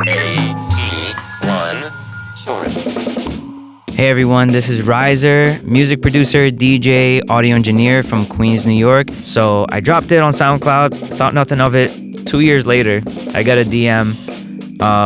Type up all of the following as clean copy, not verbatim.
Hey everyone, this is RIZR, music producer, DJ, audio engineer from Queens, New York. So I dropped it on SoundCloud, thought nothing of it. 2 years later, I got a DM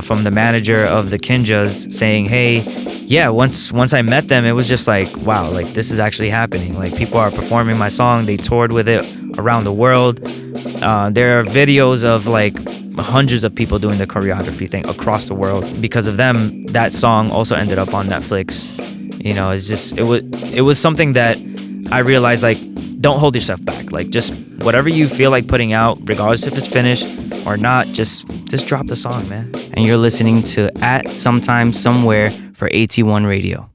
from the manager of the Kinjas saying, hey, yeah, once I met them, it was just like, wow, like this is actually happening. Like people are performing my song. They toured with it around the world. There are videos of like hundreds of people doing the choreography thing across the world. Because of them, that song also ended up on Netflix. You know, it was something that I realized, like, don't hold yourself back. Like, just whatever you feel like putting out, regardless if it's finished or not, just drop the song, man. And you're listening to At Sometime Somewhere for AT1 Radio.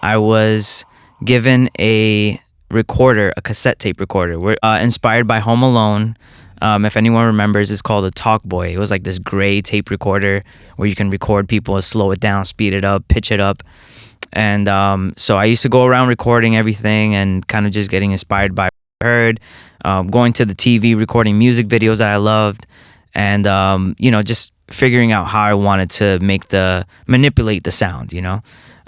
I was given a recorder, a cassette tape recorder. We're inspired by Home Alone. If anyone remembers, it's called a Talkboy. It was like this gray tape recorder where you can record people, slow it down, speed it up, pitch it up. And so I used to go around recording everything and kind of just getting inspired by what I heard, going to the TV, recording music videos that I loved, and just figuring out how I wanted to manipulate the sound, you know.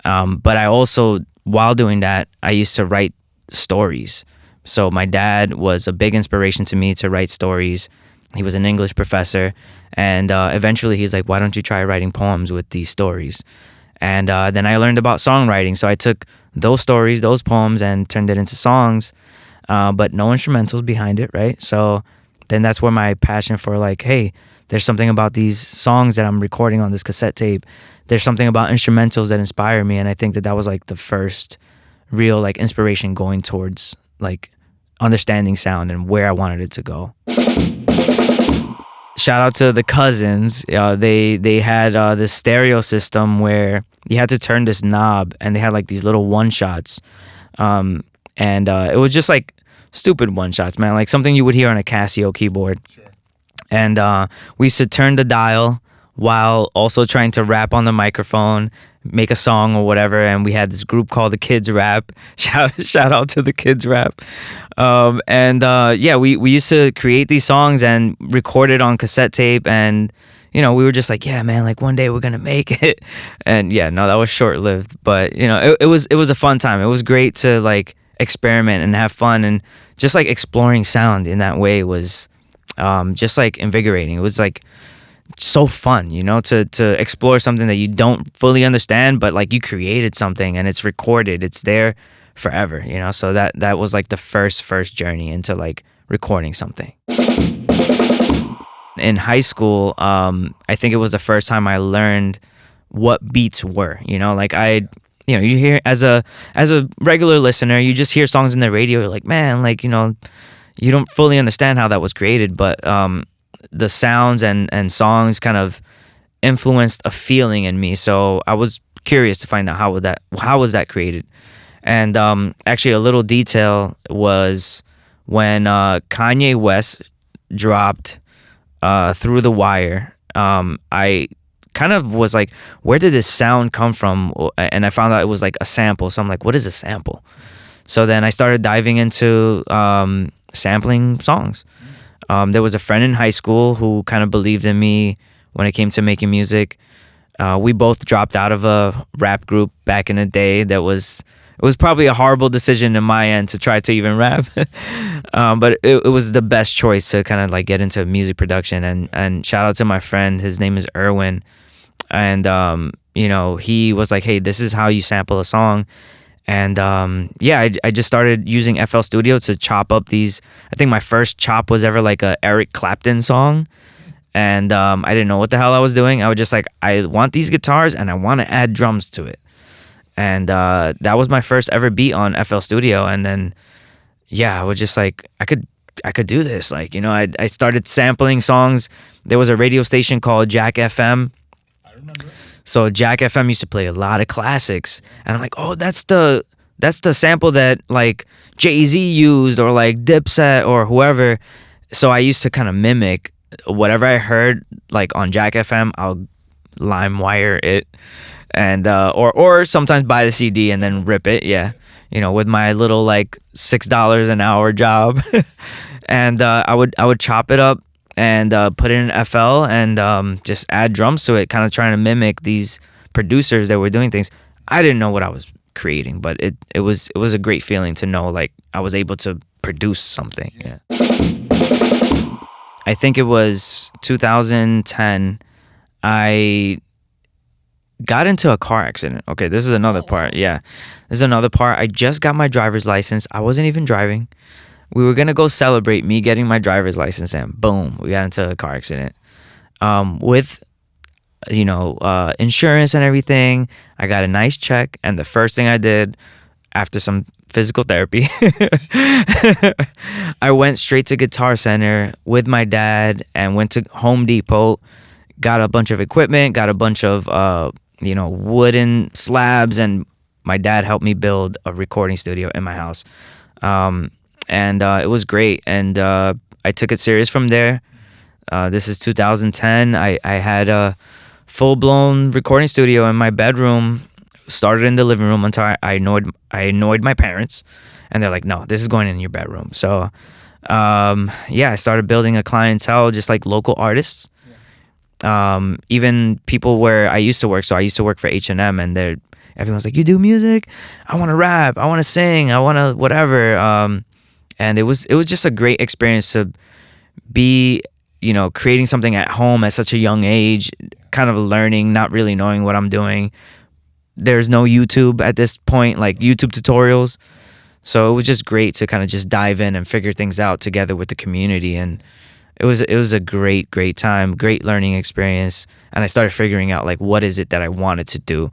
But I also, while doing that, I used to write stories. So my dad was a big inspiration to me to write stories. He was an English professor, and eventually he's like, why don't you try writing poems with these stories? And then I learned about songwriting. So I took those stories, those poems, and turned it into songs, but no instrumentals behind it, right? So then that's where my passion for, like, hey, there's something about these songs that I'm recording on this cassette tape. There's something about instrumentals that inspire me. And I think that was like the first real like inspiration going towards like understanding sound and where I wanted it to go. Shout out to the Cousins. They had this stereo system where you had to turn this knob, and they had like these little one shots, and it was just like stupid one shots, man, like something you would hear on a Casio keyboard. Sure. And we used to turn the dial while also trying to rap on the microphone, make a song or whatever. And we had this group called the Kids Rap. Shout out to the Kids Rap. We used to create these songs and record it on cassette tape. And, you know, we were just like, yeah, man, like one day we're going to make it. And yeah, no, that was short lived. But, you know, it was a fun time. It was great to like experiment and have fun, and just like exploring sound in that way was just like invigorating. It was like so fun, you know, to explore something that you don't fully understand, but like you created something and it's recorded, it's there forever, you know. So that was like the first journey into like recording something. In high school, I think it was the first time I learned what beats were, you know. Like you hear as a regular listener, you just hear songs in the radio, you're like, man, like, you know, you don't fully understand how that was created, but the sounds and songs kind of influenced a feeling in me. So I was curious to find out how was that created. And actually a little detail was when Kanye West dropped Through the Wire, I kind of was like, where did this sound come from? And I found out it was like a sample. So I'm like, what is a sample? So then I started diving into sampling songs. There was a friend in high school who kind of believed in me when it came to making music. We both dropped out of a rap group back in the day. It was probably a horrible decision in my end to try to even rap. But it was the best choice to kind of like get into music production. And shout out to my friend. His name is Erwin. And, he was like, hey, this is how you sample a song. And I just started using FL Studio to chop up these. I think my first chop was ever like a Eric Clapton song. And I didn't know what the hell I was doing. I was just like, I want these guitars and I want to add drums to it. And that was my first ever beat on FL Studio. And then, I was just like, I could do this. Like, you know, I started sampling songs. There was a radio station called Jack FM. I remember. So Jack FM used to play a lot of classics, and I'm like, oh, that's the sample that like Jay-Z used, or like Dipset or whoever. So I used to kind of mimic whatever I heard like on Jack FM. I'll LimeWire it, and or sometimes buy the CD and then rip it. Yeah, you know, with my little like $6 an hour job, and I would chop it up and put it in FL and just add drums to it, kind of trying to mimic these producers that were doing things. I didn't know what I was creating, but it was a great feeling to know like I was able to produce something. Yeah. I think it was 2010. I got into a car accident. Okay, this is another part. Yeah, this is another part. I just got my driver's license. I wasn't even driving. We were gonna go celebrate me getting my driver's license, and boom, we got into a car accident. With insurance and everything, I got a nice check, and the first thing I did after some physical therapy, I went straight to Guitar Center with my dad and went to Home Depot, got a bunch of equipment, got a bunch of wooden slabs, and my dad helped me build a recording studio in my house. And it was great, and I took it serious from there. This is 2010. I had a full-blown recording studio in my bedroom. Started in the living room until I annoyed my parents, and they're like, no, this is going in your bedroom. So I started building a clientele, just like local artists, even people where I used to work. So I used to work for H&M, and everyone's like, you do music? I want to rap, I want to sing, I want to whatever. And it was just a great experience to be creating something at home at such a young age, kind of learning, not really knowing what I'm doing. There's no YouTube at this point, like YouTube tutorials. So it was just great to kind of just dive in and figure things out together with the community. And it was a great time, great learning experience. And I started figuring out like, what is it that I wanted to do?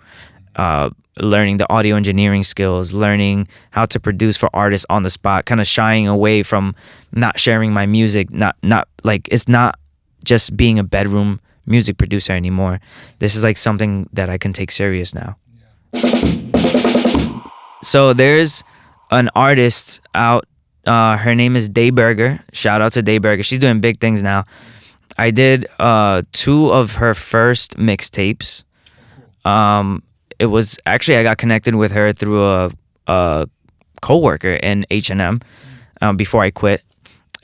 Learning the audio engineering skills, learning how to produce for artists on the spot, kind of shying away from not sharing my music, not like, it's not just being a bedroom music producer anymore. This is like something that I can take serious now. So there's an artist out, her name is Dayburger. Shout out to Dayburger. She's doing big things now. I did 2 of her first mixtapes. It was actually, I got connected with her through a co-worker in H&M before I quit,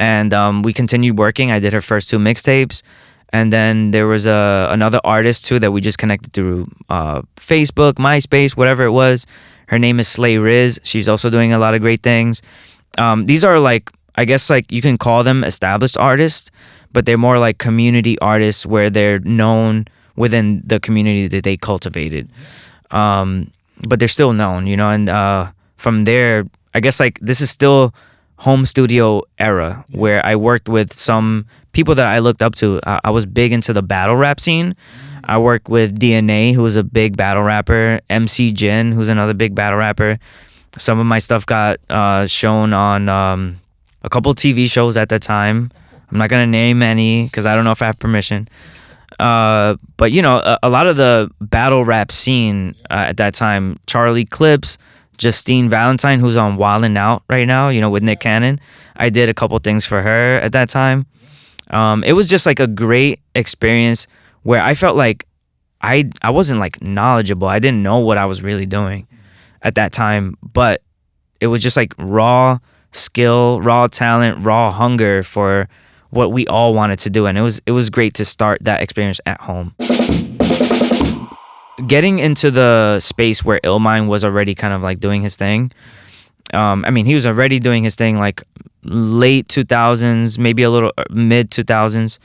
and we continued working. I did her first 2 mixtapes, and then there was another artist too that we just connected through Facebook, MySpace, whatever it was. Her name is Slay Riz. She's also doing a lot of great things. These are like, I guess like you can call them established artists, but they're more like community artists where they're known within the community that they cultivated. But they're still known, and from there, I guess like this is still home studio era where I worked with some people that I looked up to. I was big into the battle rap scene. I worked with DNA, who was a big battle rapper, MC Jin, who's another big battle rapper. Some of my stuff got shown on a couple TV shows at that time. I'm not gonna name any because I don't know if I have permission. But a lot of the battle rap scene at that time, Charlie Clips, Justine Valentine, who's on Wildin' Out right now, with Nick Cannon. I did a couple things for her at that time. It was just like a great experience where I felt like I wasn't like knowledgeable. I didn't know what I was really doing at that time, but it was just like raw skill, raw talent, raw hunger for what we all wanted to do, and it was great to start that experience at home. Getting into the space where LLMIND was already kind of like doing his thing. He was already doing his thing like late 2000s, maybe a little mid 2000s.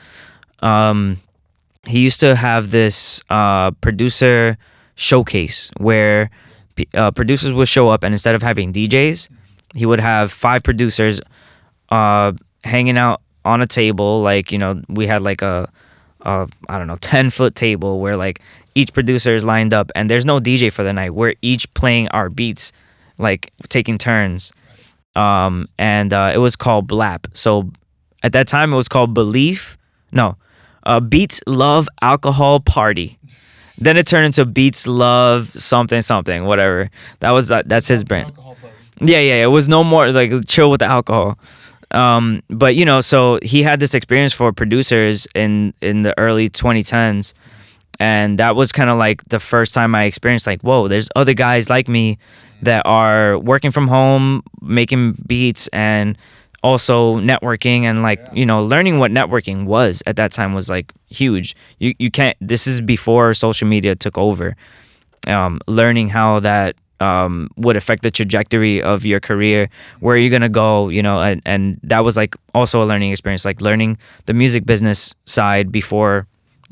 He used to have this producer showcase where producers would show up, and instead of having DJs, he would have 5 producers hanging out on a table. Like, we had like a 10-foot table where like each producer is lined up, and there's no DJ for the night. We're each playing our beats, like taking turns. And it was called BLAP. So at that time it was called Beats Love Alcohol Party. Then it turned into Beats Love something, whatever. That's his brand. Yeah. It was no more like chill with the alcohol. But so he had this experience for producers in the early 2010s, and that was kind of like the first time I experienced like, whoa, there's other guys like me that are working from home, making beats, and also networking and like learning what networking was at that time was like huge. You can't, this is before social media took over. Learning how that would affect the trajectory of your career, where you're gonna go, and that was like also a learning experience, like learning the music business side before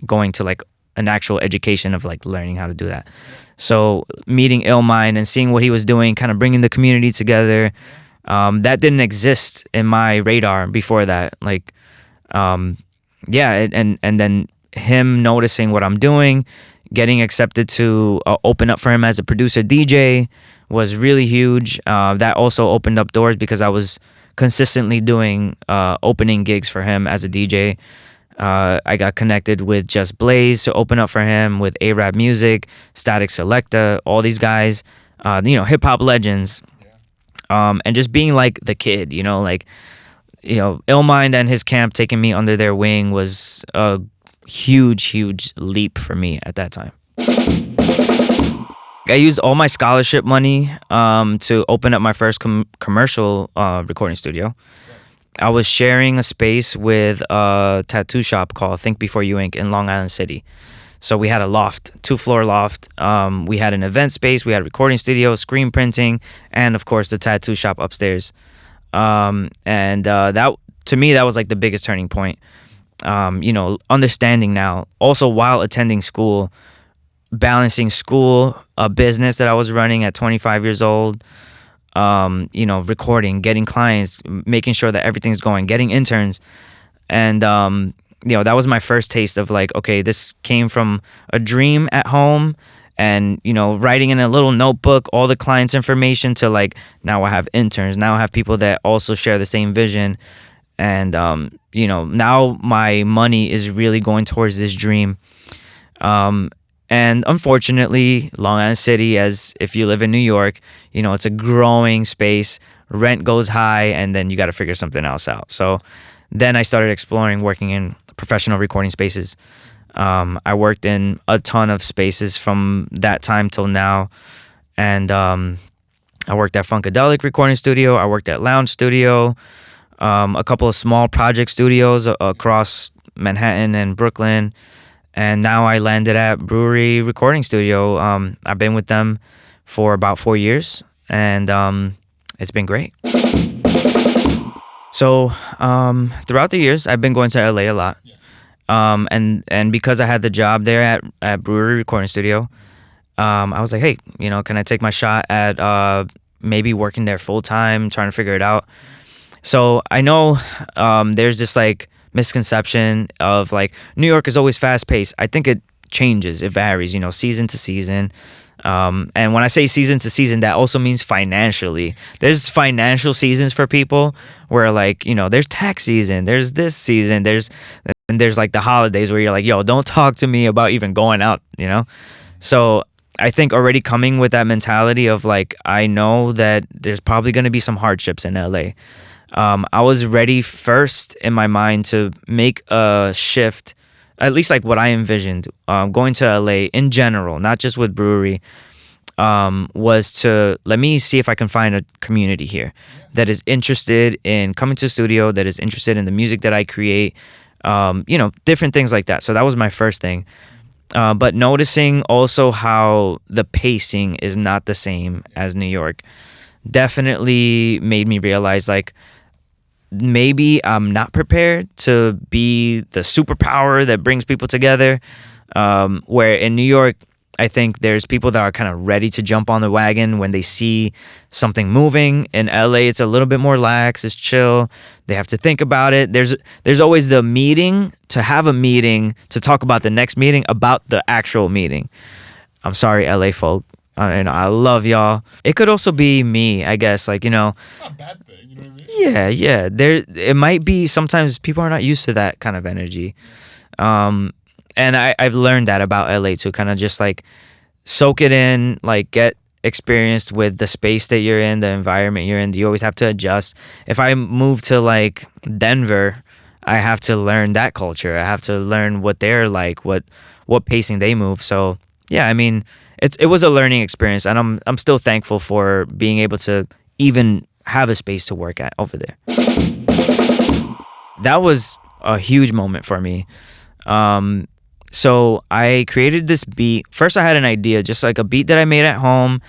going to like an actual education of like learning how to do that. So meeting LLMIND and seeing what he was doing, kind of bringing the community together, that didn't exist in my radar before that. Like, yeah, and then him noticing what I'm doing, getting accepted to open up for him as a producer DJ was really huge. That also opened up doors because I was consistently doing opening gigs for him as a DJ. I got connected with Just Blaze to open up for him, with Araab Muzik, StatikSelektah, all these guys, hip hop legends. And just being like the kid, LLMIND and his camp taking me under their wing was a huge leap for me at that time. I used all my scholarship money to open up my first commercial recording studio. I was sharing a space with a tattoo shop called Think Before You Ink in Long Island City. So we had a loft, 2-floor loft. We had an event space, we had a recording studio, screen printing, and of course the tattoo shop upstairs. That, to me, that was like the biggest turning point. Understanding now, also while attending school, balancing school, a business that I was running at 25 years old, recording, getting clients, making sure that everything's going, getting interns. And, that was my first taste of like, okay, this came from a dream at home and, writing in a little notebook, all the clients' information, to like, now I have interns, now I have people that also share the same vision. And, now my money is really going towards this dream. And unfortunately, Long Island City, as if you live in New York, it's a growing space, rent goes high, and then you got to figure something else out. So then I started exploring working in professional recording spaces. I worked in a ton of spaces from that time till now. And I worked at Funkadelic Recording Studio. I worked at Lounge Studio, a couple of small project studios across Manhattan and Brooklyn. And now I landed at Brewery Recording Studio. I've been with them for about 4 years, and it's been great. So throughout the years, I've been going to LA a lot. And because I had the job there at Brewery Recording Studio, I was like, hey, can I take my shot at maybe working there full time, trying to figure it out? So I know there's this like misconception of like New York is always fast paced. I think it changes, it varies, season to season. And when I say season to season, that also means financially. There's financial seasons for people where like, there's tax season, there's this season, there's like the holidays where you're like, yo, don't talk to me about even going out, So I think already coming with that mentality of like, I know that there's probably going to be some hardships in LA. I was ready first in my mind to make a shift, at least like what I envisioned, going to LA in general, not just with Brewery, was to let me see if I can find a community here that is interested in coming to the studio, that is interested in the music that I create, different things like that. So that was my first thing. But noticing also how the pacing is not the same as New York definitely made me realize like, maybe I'm not prepared to be the superpower that brings people together. Where in New York, I think there's people that are kind of ready to jump on the wagon when they see something moving. In LA, it's a little bit more lax, it's chill. They have to think about it. There's always the meeting, to have a meeting, to talk about the next meeting, about the actual meeting. I'm sorry, LA folk. I love y'all. It could also be me, I guess. Like, It's not a bad thing, you know what I mean? Yeah. It might be sometimes people are not used to that kind of energy. And I've learned that about LA too, kind of just like soak it in, like get experienced with the space that you're in, the environment you're in. You always have to adjust. If I move to like Denver, I have to learn that culture. I have to learn what they're like, what pacing they move. So yeah, I mean, it was a learning experience, and I'm still thankful for being able to even have a space to work at over there. that was a huge moment for me. So I created this beat. First, I had an idea, just like a beat that I made at home,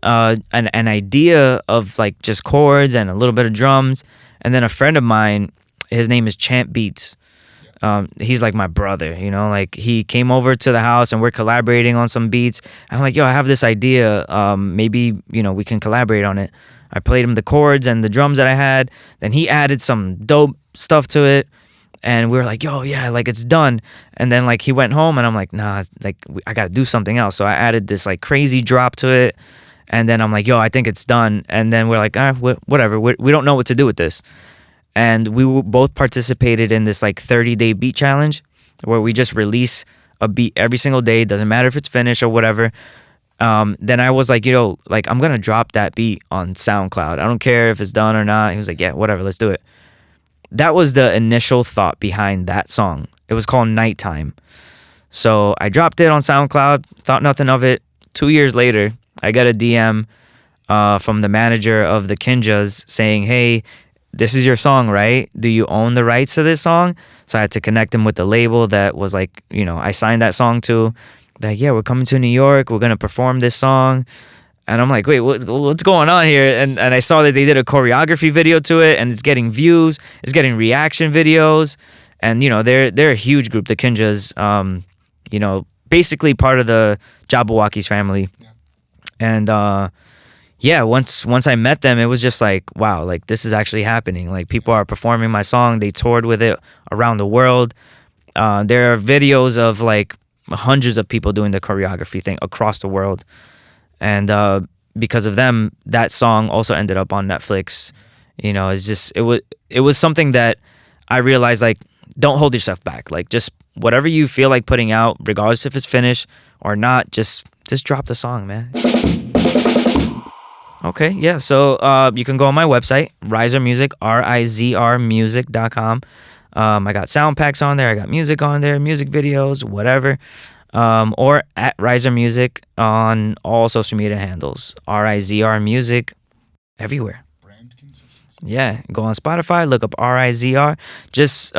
an idea of like just chords and a little bit of drums. And then a friend of mine, his name is Ski Beatz. He's like my brother, you know, like he came over to the house and we're collaborating on some beats. And I'm like, yo, I have this idea. Maybe, you know, we can collaborate on it. I played him the chords and the drums that I had. Then he added some dope stuff to it. And we were like, yo, yeah, like it's done. And then like he went home and I'm like, nah, like I got to do something else. So I added this like crazy drop to it. And then I'm like, yo, I think it's done. And then we're like, whatever. We don't know what to do with this. And we both participated in this like 30-day beat challenge where we just release a beat every single day. Doesn't matter if it's finished or whatever. Then I was like, yo, like I'm going to drop that beat on SoundCloud. I don't care if it's done or not. He was like, yeah, whatever, let's do it. That was the initial thought behind that song. It was called Nighttime. So I dropped it on SoundCloud, thought nothing of it. 2 years later, I got a DM from the manager of the Kinjas saying, hey, this is your song, right? Do you own the rights to this song? So I had to connect him with the label that was like, you know, I signed that song to. Like, yeah, we're coming to New York. We're going to perform this song. And I'm like, wait, what's going on here? And I saw that they did a choreography video to it, and it's getting views, it's getting reaction videos, and you know they're a huge group, the Kinjas. You know, basically part of the Jabberwockies family. Yeah. And yeah, once I met them, it was just like, wow, like this is actually happening. Like people are performing my song. They toured with it around the world. There are videos of like hundreds of people doing the choreography thing across the world. And because of them, that song also ended up on Netflix. You know, it's just it was something that I realized, like, don't hold yourself back. Like, just whatever you feel like putting out, regardless if it's finished or not, just drop the song, man. Okay, yeah. So you can go on my website, RIZR Music, RIZRmusic.com. I got sound packs on there. I got music on there, music videos, whatever. Or at RIZR Music on all social media handles. RIZR Music everywhere. Brand consistency. Yeah, go on Spotify, look up RIZR. Just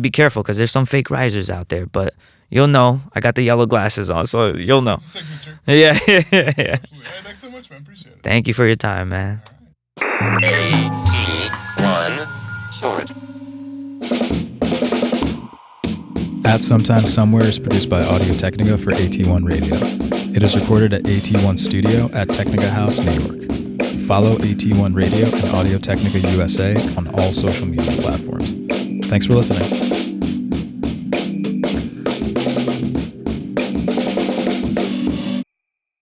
be careful because there's some fake RIZRs out there, but you'll know. I got the yellow glasses on, so you'll know. Signature. Yeah. Hey, thanks so much, man. Appreciate it. Thank you for your time, man. AT1 Short. At Sometimes Somewhere is produced by Audio Technica for AT1 Radio. It is recorded at AT1 Studio at Technica House, New York. Follow AT1 Radio and Audio Technica USA on all social media platforms. Thanks for listening.